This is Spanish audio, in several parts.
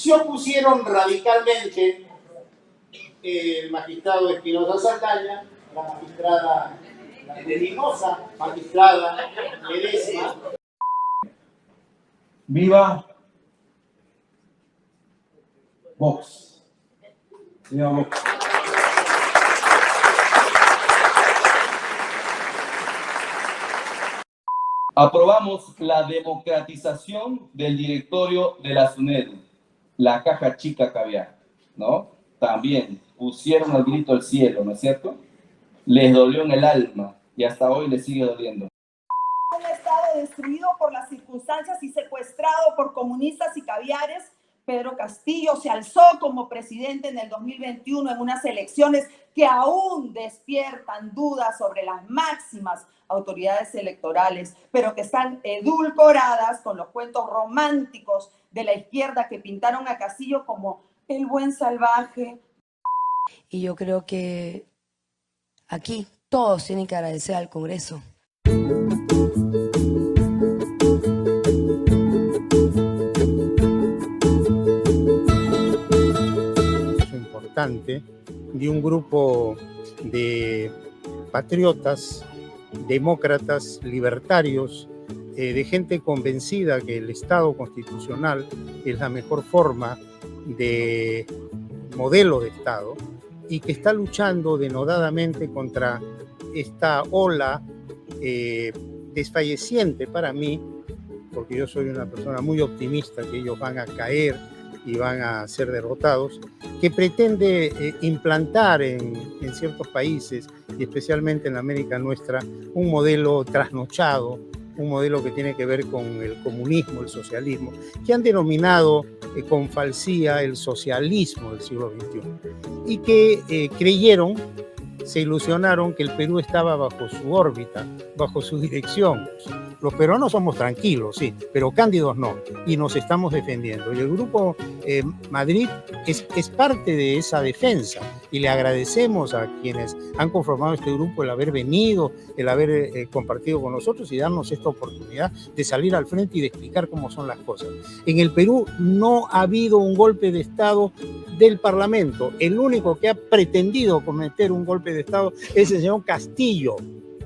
se opusieron radicalmente el magistrado Espinosa Saldaña, la magistrada Limosa, magistrada Ledesma. ¡Viva Vox! ¡Viva Vox! Aprobamos la democratización del directorio de la SUNEDU, la caja chica caviar, ¿no? También pusieron el grito al cielo, ¿no es cierto? Les dolió en el alma y hasta hoy les sigue doliendo. Un Estado destruido por las circunstancias y secuestrado por comunistas y caviares, Pedro Castillo se alzó como presidente en el 2021 en unas elecciones que aún despiertan dudas sobre las máximas autoridades electorales, pero que están edulcoradas con los cuentos románticos de la izquierda que pintaron a Castillo como el buen salvaje. Y yo creo que aquí todos tienen que agradecer al Congreso. Importante de un grupo de patriotas, demócratas, libertarios, de gente convencida que el Estado constitucional es la mejor forma de modelo de Estado y que está luchando denodadamente contra esta ola desfalleciente para mí, porque yo soy una persona muy optimista que ellos van a caer y van a ser derrotados, que pretende implantar en ciertos países, y especialmente en América nuestra, un modelo trasnochado, un modelo que tiene que ver con el comunismo, el socialismo, que han denominado con falsía el socialismo del siglo XXI, y que creyeron, se ilusionaron que el Perú estaba bajo su órbita, bajo su dirección. Los peruanos somos tranquilos, sí, pero cándidos no, y nos estamos defendiendo. Y el Grupo Madrid es parte de esa defensa, y le agradecemos a quienes han conformado este grupo el haber venido, el haber compartido con nosotros y darnos esta oportunidad de salir al frente y de explicar cómo son las cosas. En el Perú no ha habido un golpe de Estado del Parlamento. El único que ha pretendido cometer un golpe de Estado es el señor Castillo.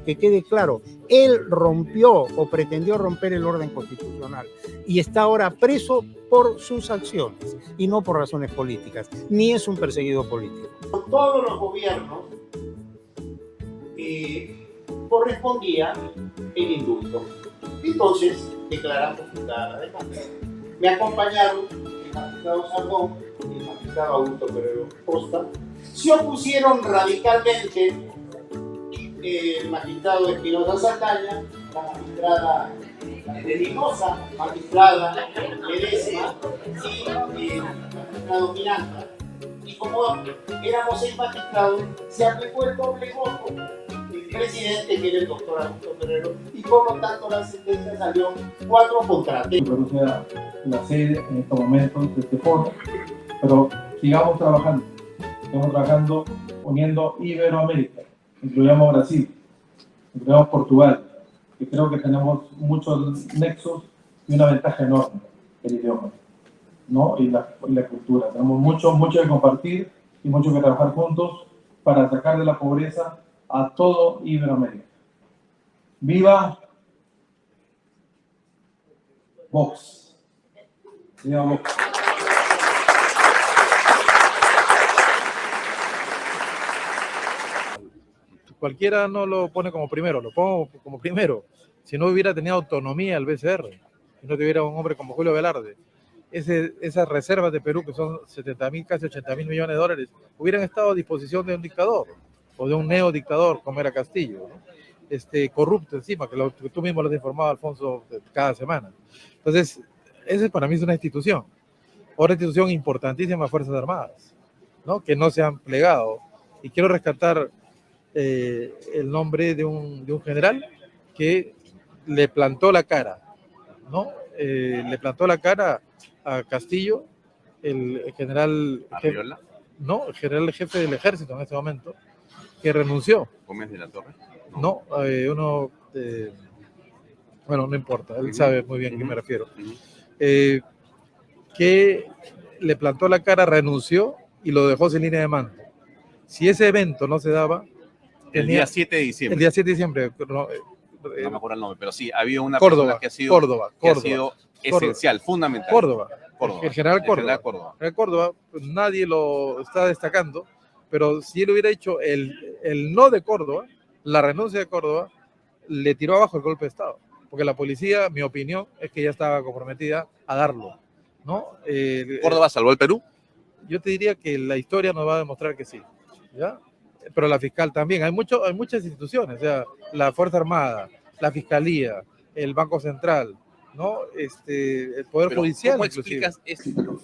Que quede claro, él rompió o pretendió romper el orden constitucional y está ahora preso por sus acciones y no por razones políticas, ni es un perseguido político. Todos los gobiernos correspondía el indulto. Entonces declaramos la demanda. Me acompañaron el magistrado Sardón y el magistrado Augusto Ferrero Costa. Se opusieron radicalmente el magistrado Espinosa Saldaña, la magistrada Limosa, magistrada Ledesma y el magistrado Miranda. Y como éramos 6 magistrados, se aplicó el doble voto del presidente, que era el doctor Augusto Ferrero, y por lo tanto la sentencia salió 4 contra 3. Perú sea la sede en estos momentos de este foro, pero sigamos trabajando uniendo Iberoamérica. Incluyamos Brasil, incluyamos Portugal, que creo que tenemos muchos nexos y una ventaja enorme, el idioma, ¿no? y la cultura. Tenemos mucho que compartir y mucho que trabajar juntos para sacar de la pobreza a todo Iberoamérica. ¡Viva Vox! ¡Viva Vox! Cualquiera no lo pone como primero, lo pongo como primero. Si no hubiera tenido autonomía el BCR, si no tuviera un hombre como Julio Velarde, esas reservas de Perú, que son 70.000, casi 80.000 millones de dólares, hubieran estado a disposición de un dictador o de un neodictador como era Castillo, ¿no? Corrupto encima, que tú mismo lo has informado, Alfonso, cada semana. Entonces, esa para mí es una institución. Otra institución importantísima, Fuerzas Armadas, ¿no? Que no se han plegado. Y quiero rescatar el nombre de un general que le plantó la cara, ¿no? Le plantó la cara a Castillo, el general el general jefe del ejército en este momento, que renunció. ¿Gómez de la Torre? No, bueno, no importa, él sabe muy bien a qué me refiero. Que le plantó la cara, renunció y lo dejó sin línea de mando. Si ese evento no se daba... El día 7 de diciembre. El día 7 de diciembre. No me acuerdo el nombre, pero sí, había una Córdoba, persona que ha sido Córdoba. esencial, fundamental. Córdoba. Córdoba. El general Córdoba. El general Córdoba. El Córdoba, pues, nadie lo está destacando, pero si él hubiera hecho el no de Córdoba, la renuncia de Córdoba, le tiró abajo el golpe de Estado. Porque la policía, mi opinión, es que ya estaba comprometida a darlo, ¿no? ¿Córdoba salvó el Perú? Yo te diría que la historia nos va a demostrar que sí, ¿ya? Pero la fiscal también. Hay muchas instituciones, o sea, la Fuerza Armada, la Fiscalía, el Banco Central, ¿no? El Poder Pero, Judicial. ¿cómo inclusive. explicas eso? Sí, pero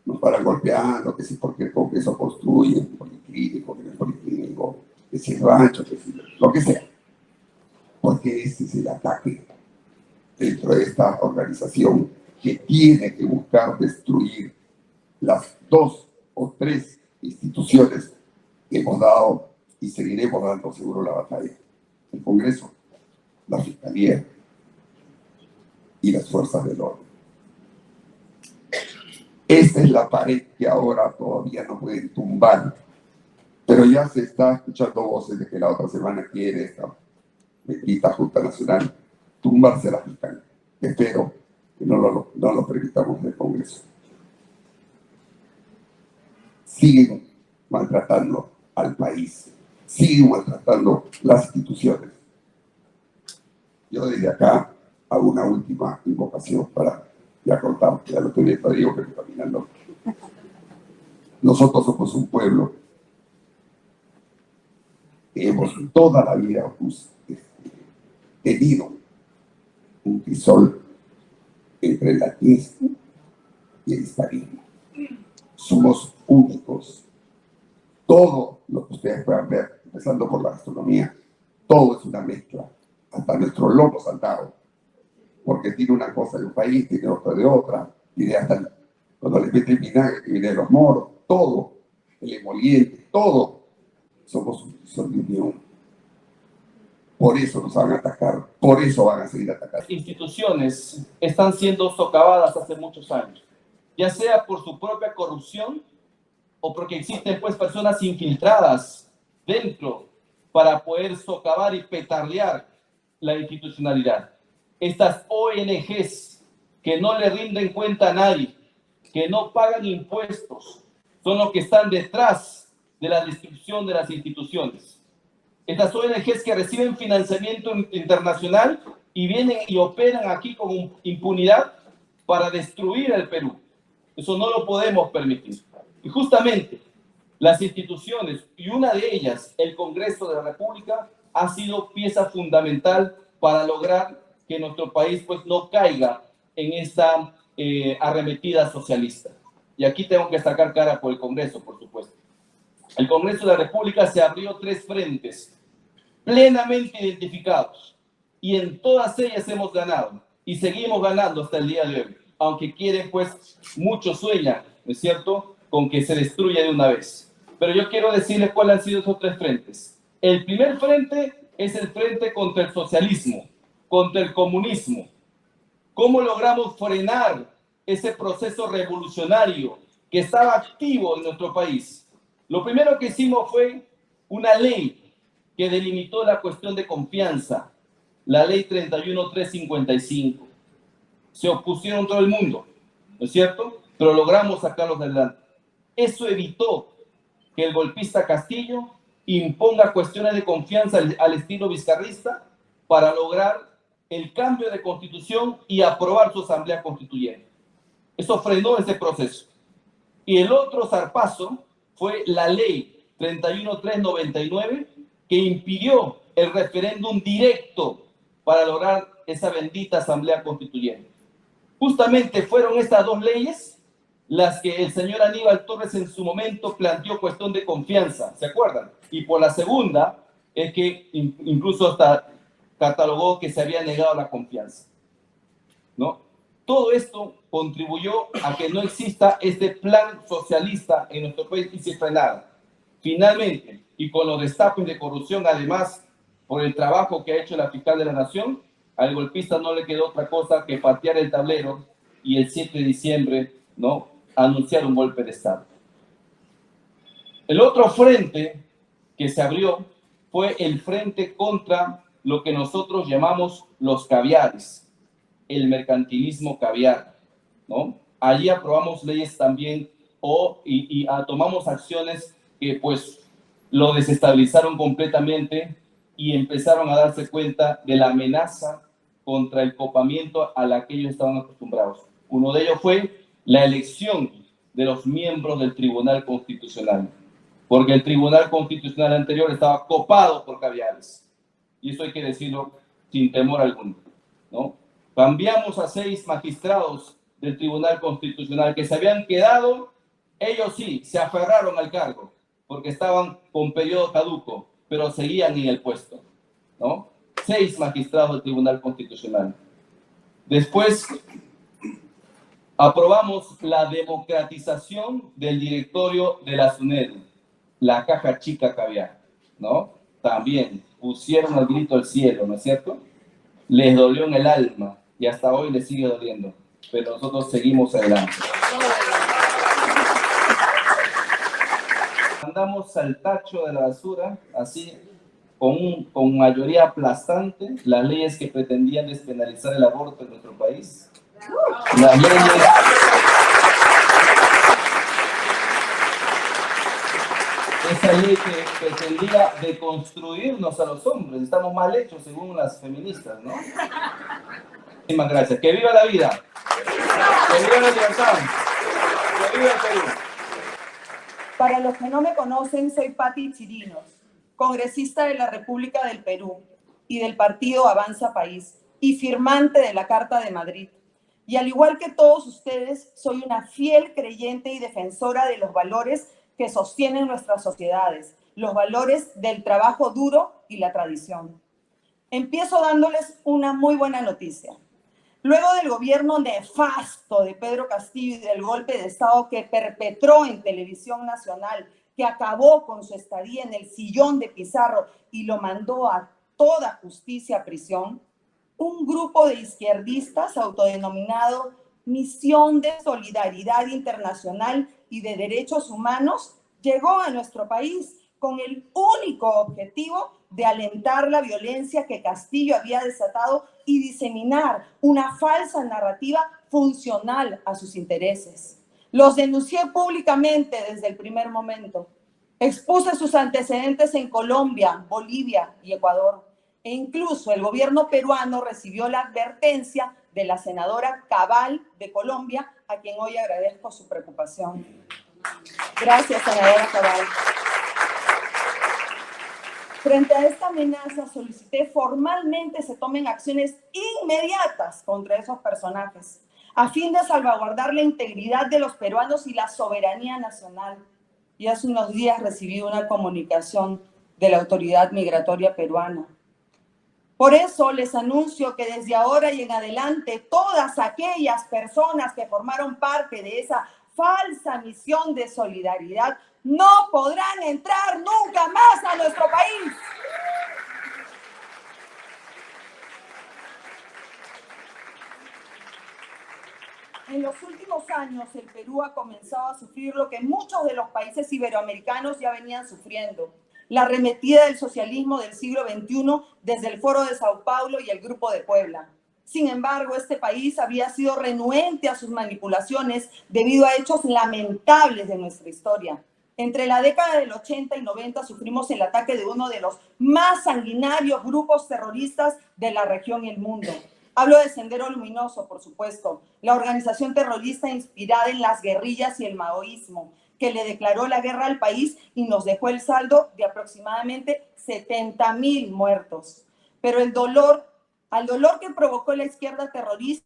nos paran golpeando, que si porque el Congreso construye, policlínico, que no es policlínico, que si el rancho, que si lo que sea. Porque ese es el ataque dentro de esta organización que tiene que buscar destruir las 2 o 3 instituciones que hemos dado y seguiremos dando seguro la batalla. El Congreso, la Fiscalía y las fuerzas del orden. Esta es la pared que ahora todavía no pueden tumbar, pero ya se está escuchando voces de que la otra semana quiere esta bendita Junta Nacional tumbarse la fiscal. Espero que no lo permitamos en el Congreso. Siguen maltratando al país, siguen maltratando las instituciones. Yo desde acá hago una última invocación para ya cortar, ya lo tenía digo que estoy caminando. Nosotros somos un pueblo que hemos toda la vida tenido un crisol entre el latinismo y el hispanismo. Somos únicos. Todo lo que ustedes puedan ver, empezando por la gastronomía, todo es una mezcla, hasta nuestro lomo saltado, porque tiene una cosa de un país, tiene otra de otra, tiene hasta cuando les meten vinagre que viene de los moros, todo, el emoliente, todo, somos un crisol de unión. Por eso nos van a atacar, por eso van a seguir atacando. Instituciones están siendo socavadas hace muchos años, ya sea por su propia corrupción o porque existen pues personas infiltradas dentro para poder socavar y petardear la institucionalidad. Estas ONGs que no le rinden cuenta a nadie, que no pagan impuestos, son los que están detrás de la destrucción de las instituciones. Estas ONGs que reciben financiamiento internacional y vienen y operan aquí con impunidad para destruir el Perú. Eso no lo podemos permitir. Y justamente las instituciones, y una de ellas, el Congreso de la República, ha sido pieza fundamental para lograr que nuestro país pues, no caiga en esta arremetida socialista. Y aquí tengo que sacar cara por el Congreso, por supuesto. El Congreso de la República se abrió 3 frentes plenamente identificados y en todas ellas hemos ganado y seguimos ganando hasta el día de hoy, aunque quieren pues muchos sueñan, ¿no es cierto?, con que se destruya de una vez. Pero yo quiero decirles cuáles han sido esos 3 frentes. El primer frente es el frente contra el socialismo, contra el comunismo. ¿Cómo logramos frenar ese proceso revolucionario que estaba activo en nuestro país? Lo primero que hicimos fue una ley que delimitó la cuestión de confianza, la ley 31355. Se opusieron todo el mundo, ¿no es cierto? Pero logramos sacarlos adelante. Eso evitó que el golpista Castillo imponga cuestiones de confianza al estilo vizcarrista para lograr el cambio de constitución y aprobar su asamblea constituyente. Eso frenó ese proceso. Y el otro zarpazo fue la ley 31399, que impidió el referéndum directo para lograr esa bendita asamblea constituyente. Justamente fueron estas 2 leyes las que el señor Aníbal Torres en su momento planteó cuestión de confianza, ¿se acuerdan? Y por la segunda es que incluso hasta catalogó que se había negado la confianza, ¿no? Todo esto contribuyó a que no exista este plan socialista en nuestro país y se frenara. Finalmente, y con los destapes de corrupción, además, por el trabajo que ha hecho la fiscal de la Nación, al golpista no le quedó otra cosa que patear el tablero y el 7 de diciembre, ¿no?, anunciar un golpe de Estado. El otro frente que se abrió fue el frente contra lo que nosotros llamamos los caviares, el mercantilismo caviar, ¿no? Allí aprobamos leyes también tomamos acciones que pues lo desestabilizaron completamente y empezaron a darse cuenta de la amenaza contra el copamiento a la que ellos estaban acostumbrados. Uno de ellos fue la elección de los miembros del Tribunal Constitucional, porque el Tribunal Constitucional anterior estaba copado por caviares. Y eso hay que decirlo sin temor alguno, ¿no? Cambiamos a 6 magistrados del Tribunal Constitucional que se habían quedado, ellos sí, se aferraron al cargo, porque estaban con periodo caduco, pero seguían en el puesto, ¿no? 6 magistrados del Tribunal Constitucional. Después aprobamos la democratización del directorio de la SUNEDU, la caja chica caviar, ¿no? También pusieron el grito al cielo, ¿no es cierto? Les dolió en el alma y hasta hoy les sigue doliendo, pero nosotros seguimos adelante. Mandamos al tacho de la basura, así, con mayoría aplastante, las leyes que pretendían despenalizar el aborto en nuestro país. Las leyes... Esa ley que pretendía deconstruirnos a los hombres. Estamos mal hechos según las feministas, ¿no? Muchísimas gracias. ¡Que viva la vida! ¡Que viva la libertad! ¡Que viva el Perú! Para los que no me conocen, soy Patti Chirinos, congresista de la República del Perú y del partido Avanza País y firmante de la Carta de Madrid. Y al igual que todos ustedes, soy una fiel creyente y defensora de los valores que sostienen nuestras sociedades, los valores del trabajo duro y la tradición. Empiezo dándoles una muy buena noticia. Luego del gobierno nefasto de Pedro Castillo y del golpe de Estado que perpetró en Televisión Nacional, que acabó con su estadía en el sillón de Pizarro y lo mandó a toda justicia a prisión, un grupo de izquierdistas autodenominado Misión de Solidaridad Internacional y de Derechos Humanos llegó a nuestro país con el único objetivo de alentar la violencia que Castillo había desatado y diseminar una falsa narrativa funcional a sus intereses. Los denuncié públicamente desde el primer momento. Expuse sus antecedentes en Colombia, Bolivia y Ecuador. E incluso el gobierno peruano recibió la advertencia de la senadora Cabal de Colombia, a quien hoy agradezco su preocupación. Gracias, senadora Cabal. Frente a esta amenaza, solicité formalmente se tomen acciones inmediatas contra esos personajes, a fin de salvaguardar la integridad de los peruanos y la soberanía nacional. Y hace unos días recibí una comunicación de la autoridad migratoria peruana. Por eso les anuncio que desde ahora y en adelante, todas aquellas personas que formaron parte de esa falsa misión de solidaridad no podrán entrar nunca más a nuestro país. En los últimos años, el Perú ha comenzado a sufrir lo que muchos de los países iberoamericanos ya venían sufriendo: la arremetida del socialismo del siglo XXI desde el Foro de Sao Paulo y el Grupo de Puebla. Sin embargo, este país había sido renuente a sus manipulaciones debido a hechos lamentables de nuestra historia. Entre la década del 80 y 90 sufrimos el ataque de uno de los más sanguinarios grupos terroristas de la región y el mundo. Hablo de Sendero Luminoso, por supuesto, la organización terrorista inspirada en las guerrillas y el maoísmo, que le declaró la guerra al país y nos dejó el saldo de aproximadamente 70,000 muertos. Pero al dolor que provocó la izquierda terrorista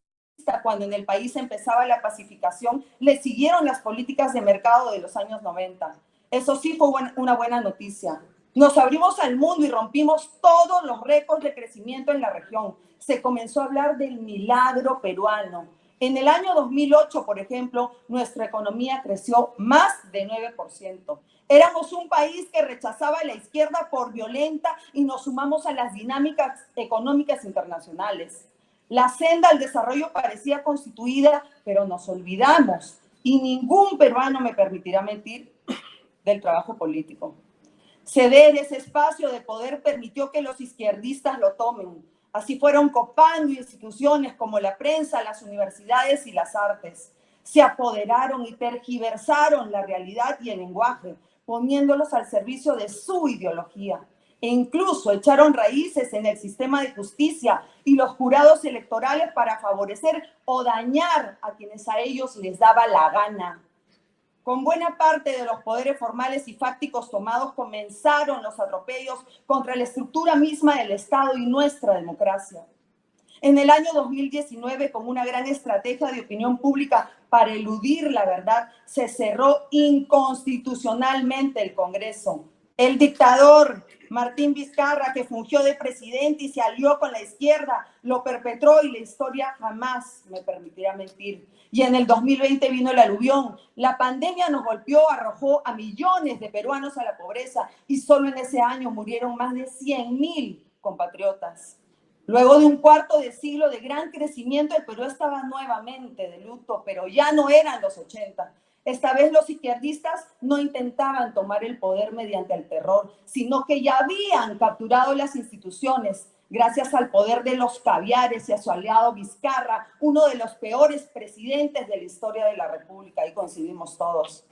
cuando en el país empezaba la pacificación, le siguieron las políticas de mercado de los años 90. Eso sí fue una buena noticia. Nos abrimos al mundo y rompimos todos los récords de crecimiento en la región. Se comenzó a hablar del milagro peruano. En el año 2008, por ejemplo, nuestra economía creció más de 9%. Éramos un país que rechazaba a la izquierda por violenta y nos sumamos a las dinámicas económicas internacionales. La senda al desarrollo parecía constituida, pero nos olvidamos y ningún peruano me permitirá mentir del trabajo político. Ceder ese espacio de poder permitió que los izquierdistas lo tomen. Así fueron copando instituciones como la prensa, las universidades y las artes. Se apoderaron y tergiversaron la realidad y el lenguaje, poniéndolos al servicio de su ideología. E incluso echaron raíces en el sistema de justicia y los jurados electorales para favorecer o dañar a quienes a ellos les daba la gana. Con buena parte de los poderes formales y fácticos tomados comenzaron los atropellos contra la estructura misma del Estado y nuestra democracia. En el año 2019, con una gran estrategia de opinión pública para eludir la verdad, se cerró inconstitucionalmente el Congreso. El dictador Martín Vizcarra, que fungió de presidente y se alió con la izquierda, lo perpetró y la historia jamás me permitirá mentir. Y en el 2020 vino el aluvión. La pandemia nos golpeó, arrojó a millones de peruanos a la pobreza y solo en ese año murieron más de 100.000 compatriotas. Luego de un cuarto de siglo de gran crecimiento, el Perú estaba nuevamente de luto, pero ya no eran los 80. Esta vez los izquierdistas no intentaban tomar el poder mediante el terror, sino que ya habían capturado las instituciones gracias al poder de los caviares y a su aliado Vizcarra, uno de los peores presidentes de la historia de la República. Ahí coincidimos todos.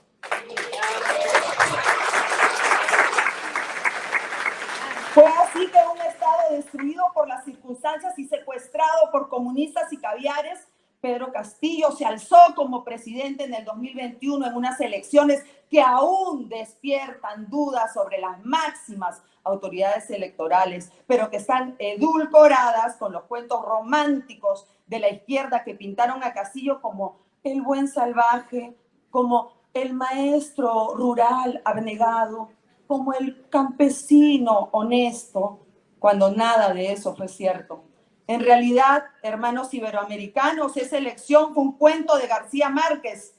Fue así que un Estado destruido por las circunstancias y secuestrado por comunistas y caviares, Pedro Castillo se alzó como presidente en el 2021 en unas elecciones que aún despiertan dudas sobre las máximas autoridades electorales, pero que están edulcoradas con los cuentos románticos de la izquierda que pintaron a Castillo como el buen salvaje, como el maestro rural abnegado, como el campesino honesto, cuando nada de eso fue cierto. En realidad, hermanos iberoamericanos, esa elección fue un cuento de García Márquez,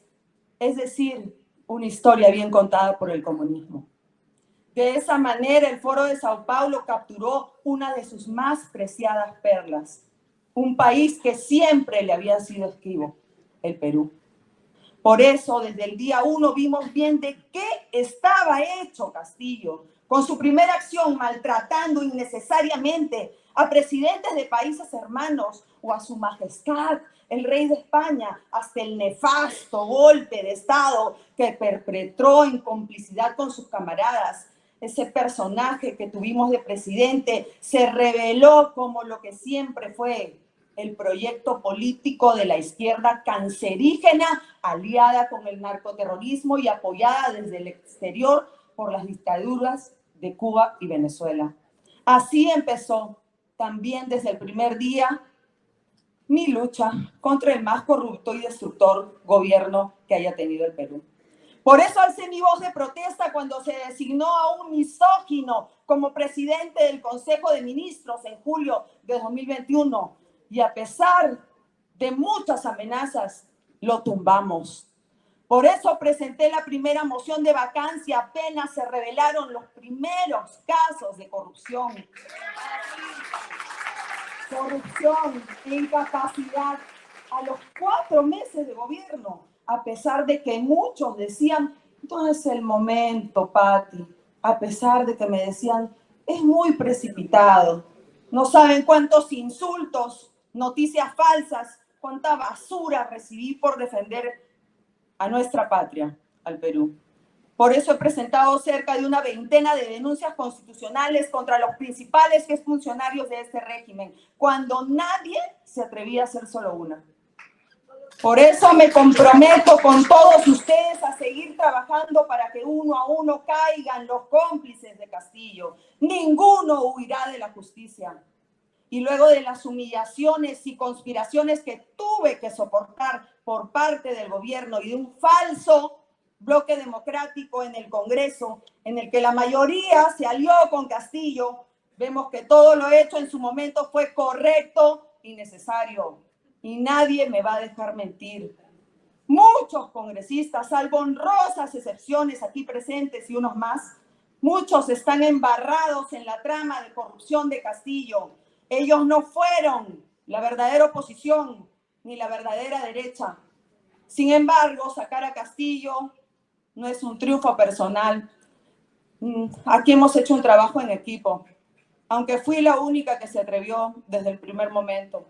es decir, una historia bien contada por el comunismo. De esa manera, el Foro de Sao Paulo capturó una de sus más preciadas perlas, un país que siempre le había sido esquivo, el Perú. Por eso, desde el día 1 vimos bien de qué estaba hecho Castillo, con su primera acción maltratando innecesariamente a presidentes de países hermanos o a su majestad, el rey de España, hasta el nefasto golpe de Estado que perpetró en complicidad con sus camaradas. Ese personaje que tuvimos de presidente se reveló como lo que siempre fue, el proyecto político de la izquierda cancerígena, aliada con el narcoterrorismo y apoyada desde el exterior por las dictaduras de Cuba y Venezuela. Así empezó también desde el primer día mi lucha contra el más corrupto y destructor gobierno que haya tenido el Perú. Por eso alcé mi voz de protesta cuando se designó a un misógino como presidente del Consejo de Ministros en julio de 2021. Y a pesar de muchas amenazas, lo tumbamos. Por eso presenté la primera moción de vacancia apenas se revelaron los primeros casos de corrupción. Corrupción e incapacidad a los 4 meses de gobierno, a pesar de que muchos decían, no es el momento, Pati, a pesar de que me decían, es muy precipitado, no saben cuántos insultos, noticias falsas, cuánta basura recibí por defender a nuestra patria, al Perú. Por eso he presentado cerca de una veintena de denuncias constitucionales contra los principales funcionarios de este régimen, cuando nadie se atrevía a hacer solo una. Por eso me comprometo con todos ustedes a seguir trabajando para que uno a uno caigan los cómplices de Castillo. Ninguno huirá de la justicia. Y luego de las humillaciones y conspiraciones que tuve que soportar por parte del gobierno y de un falso bloque democrático en el Congreso, en el que la mayoría se alió con Castillo, vemos que todo lo hecho en su momento fue correcto y necesario. Y nadie me va a dejar mentir. Muchos congresistas, salvo honrosas excepciones aquí presentes y unos más, muchos están embarrados en la trama de corrupción de Castillo. Ellos no fueron la verdadera oposición ni la verdadera derecha. Sin embargo, sacar a Castillo no es un triunfo personal. Aquí hemos hecho un trabajo en equipo, aunque fui la única que se atrevió desde el primer momento.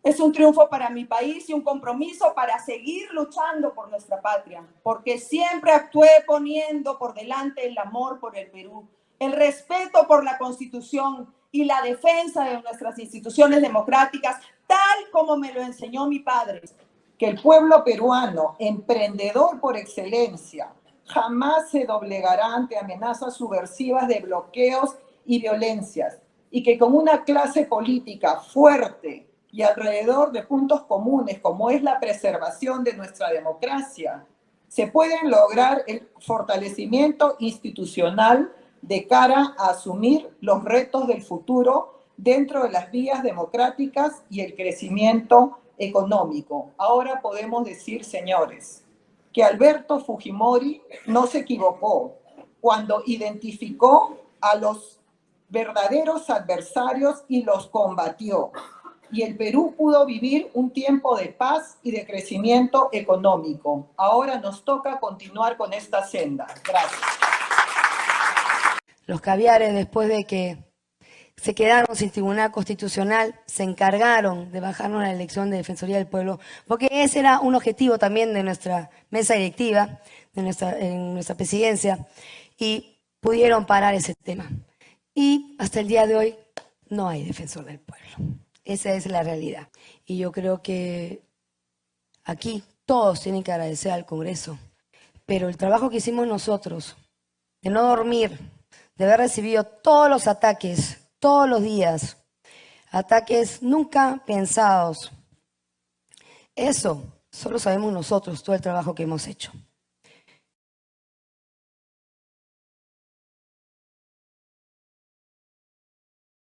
Es un triunfo para mi país y un compromiso para seguir luchando por nuestra patria, porque siempre actué poniendo por delante el amor por el Perú, el respeto por la Constitución y la defensa de nuestras instituciones democráticas, tal como me lo enseñó mi padre. Que el pueblo peruano, emprendedor por excelencia, jamás se doblegará ante amenazas subversivas de bloqueos y violencias, y que con una clase política fuerte y alrededor de puntos comunes, como es la preservación de nuestra democracia, se pueden lograr el fortalecimiento institucional de cara a asumir los retos del futuro dentro de las vías democráticas y el crecimiento económico. Ahora podemos decir, señores, que Alberto Fujimori no se equivocó cuando identificó a los verdaderos adversarios y los combatió. Y el Perú pudo vivir un tiempo de paz y de crecimiento económico. Ahora nos toca continuar con esta senda. Gracias. Los caviares, después de que se quedaron sin tribunal constitucional, se encargaron de bajarnos la elección de Defensoría del Pueblo, porque ese era un objetivo también de nuestra mesa directiva, en nuestra presidencia, y pudieron parar ese tema. Y hasta el día de hoy no hay defensor del pueblo. Esa es la realidad. Y yo creo que aquí todos tienen que agradecer al Congreso, pero el trabajo que hicimos nosotros, de no dormir, de haber recibido todos los ataques, todos los días, ataques nunca pensados. Eso solo sabemos nosotros, todo el trabajo que hemos hecho.